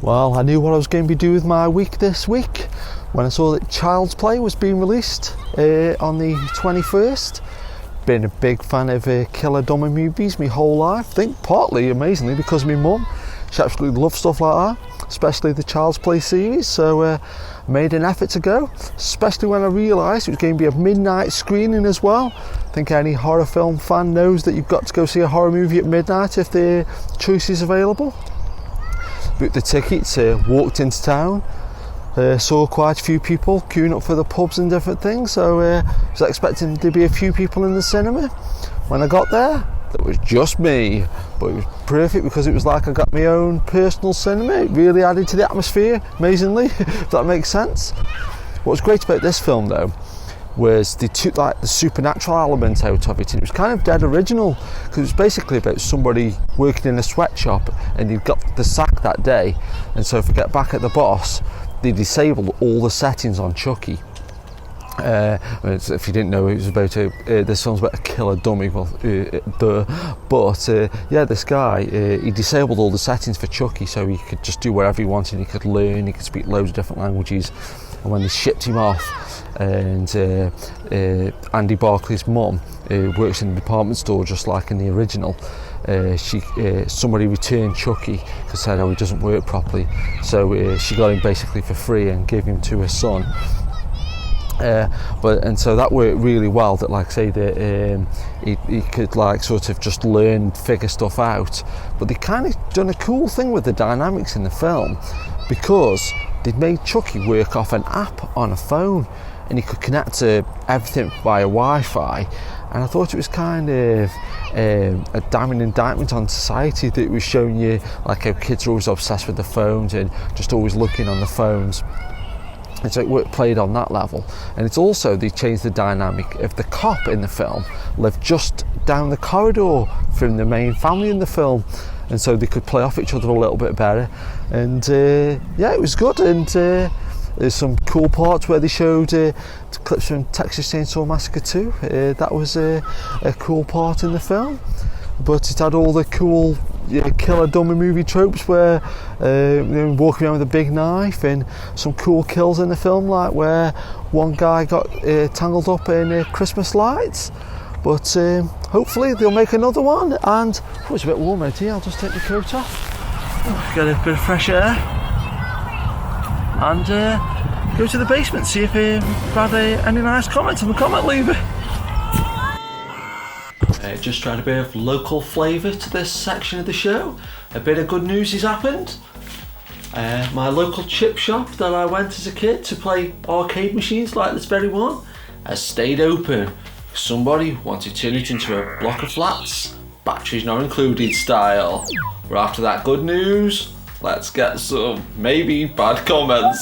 Well, I knew what I was going to be doing with my week this week when I saw that Child's Play was being released on the 21st. Been a big fan of killer dummy movies my whole life. I think partly, amazingly, because of my mum. She absolutely loves stuff like that, especially the Child's Play series. So I made an effort to go, especially when I realised it was going to be a midnight screening as well. I think any horror film fan knows that you've got to go see a horror movie at midnight if the choice is available. Booked the tickets, walked into town, saw quite a few people queuing up for the pubs and different things, so was expecting there to be a few people in the cinema. When I got there, it was just me, but it was perfect because it was like I got my own personal cinema. It really added to the atmosphere, amazingly, if that makes sense. What was great about this film though was they took like the supernatural element out of it, and it was kind of dead original because it was basically about somebody working in a sweatshop and he'd got the sack that day, and so if we get back at the boss, they disabled all the settings on Chucky. If you didn't know, it was about this film's about a killer dummy. Well, yeah, this guy he disabled all the settings for Chucky, so he could just do whatever he wanted. He could learn, he could speak loads of different languages. And when they shipped him off, and Andy Barclay's mum works in the department store just like in the original. Somebody returned Chucky because said, he doesn't work properly. So she got him basically for free and gave him to her son. And so that worked really well. That, like, say that he could like sort of just learn, figure stuff out. But they kind of done a cool thing with the dynamics in the film because they'd made Chucky work off an app on a phone, and he could connect to everything via Wi-Fi. And I thought it was kind of a damning indictment on society that it was showing you like how kids are always obsessed with the phones and just always looking on the phones. And so it played on that level. And it's also, they changed the dynamic of the cop in the film lived just down the corridor from the main family in the film, and so they could play off each other a little bit better. And yeah, it was good. And there's some cool parts where they showed clips from Texas Chainsaw Massacre 2. That was a cool part in the film. But it had all the cool killer dummy movie tropes where walking around with a big knife, and some cool kills in the film, like where one guy got tangled up in Christmas lights. But hopefully they'll make another one. And it's a bit warm out here, I'll just take my coat off, get a bit of fresh air, and go to the basement, see if we've had any nice comments on the comment lever. Just trying a bit of local flavour to this section of the show. A bit of good news has happened. My local chip shop that I went as a kid to play arcade machines like this very one has stayed open. Somebody wanted to turn it into a block of flats, batteries not included style. We're after that good news. Let's get some maybe bad comments.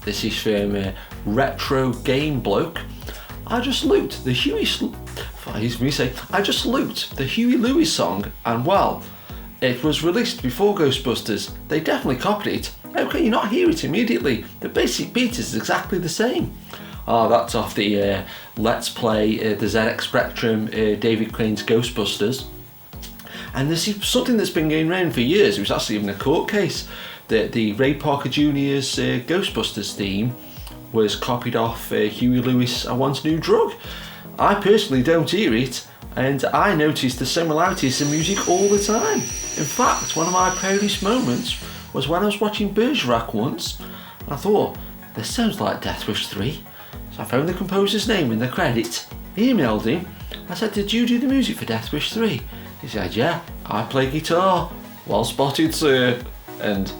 This is from Retro Game Bloke. I just looped the Huey Lewis song, and well, it was released before Ghostbusters. They definitely copied it. How can you not hear it immediately? The basic beat is exactly the same. That's off the Let's Play the ZX Spectrum David Crane's Ghostbusters. And this is something that's been going around for years. It was actually even a court case that the Ray Parker Jr.'s Ghostbusters theme was copied off Huey Lewis' I Want a New Drug. I personally don't hear it, and I notice the similarities in music all the time. In fact, one of my proudest moments was when I was watching Bergerac once, and I thought, this sounds like Death Wish 3. So I found the composer's name in the credits, emailed him. I said, did you do the music for Death Wish 3? He said, yeah, I play guitar. Well spotted, sir. And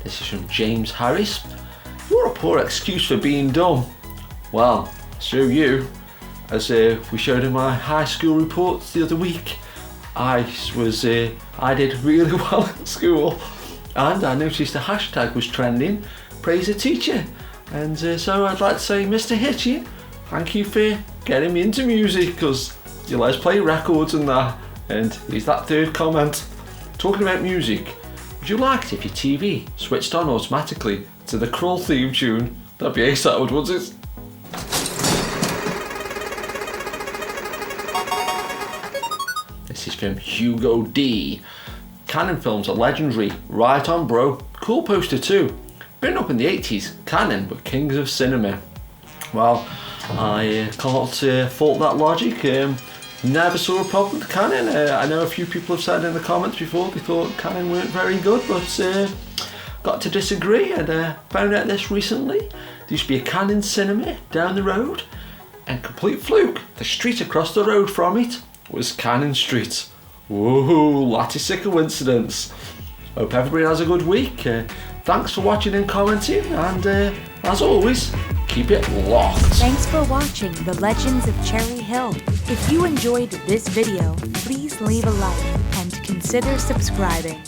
this is from James Harris. You're a poor excuse for being dumb. Well, so you. As we showed in my high school reports the other week, I did really well at school, and I noticed the hashtag was trending, praise a teacher. And so I'd like to say, Mr. Hitchin, thank you for getting me into music, because you let us play records and that. And here's that third comment. Talking about music, would you like it if your TV switched on automatically to the Krull theme tune? That'd be ace, that would, wouldn't it? This is from Hugo D. Cannon films are legendary. Right on, bro. Cool poster too. Written up in the 80s, Cannon were kings of cinema. Well, I can't fault that logic. Never saw a problem with Cannon. I know a few people have said in the comments before they thought Cannon weren't very good, but got to disagree, and found out this recently. There used to be a Cannon cinema down the road, and complete fluke, the street across the road from it was Cannon Street. Whoa, that is a coincidence. Hope everybody has a good week. Thanks for watching and commenting, and as always, keep it locked. Thanks for watching The Legends of Cherry Hill. If you enjoyed this video, please leave a like and consider subscribing.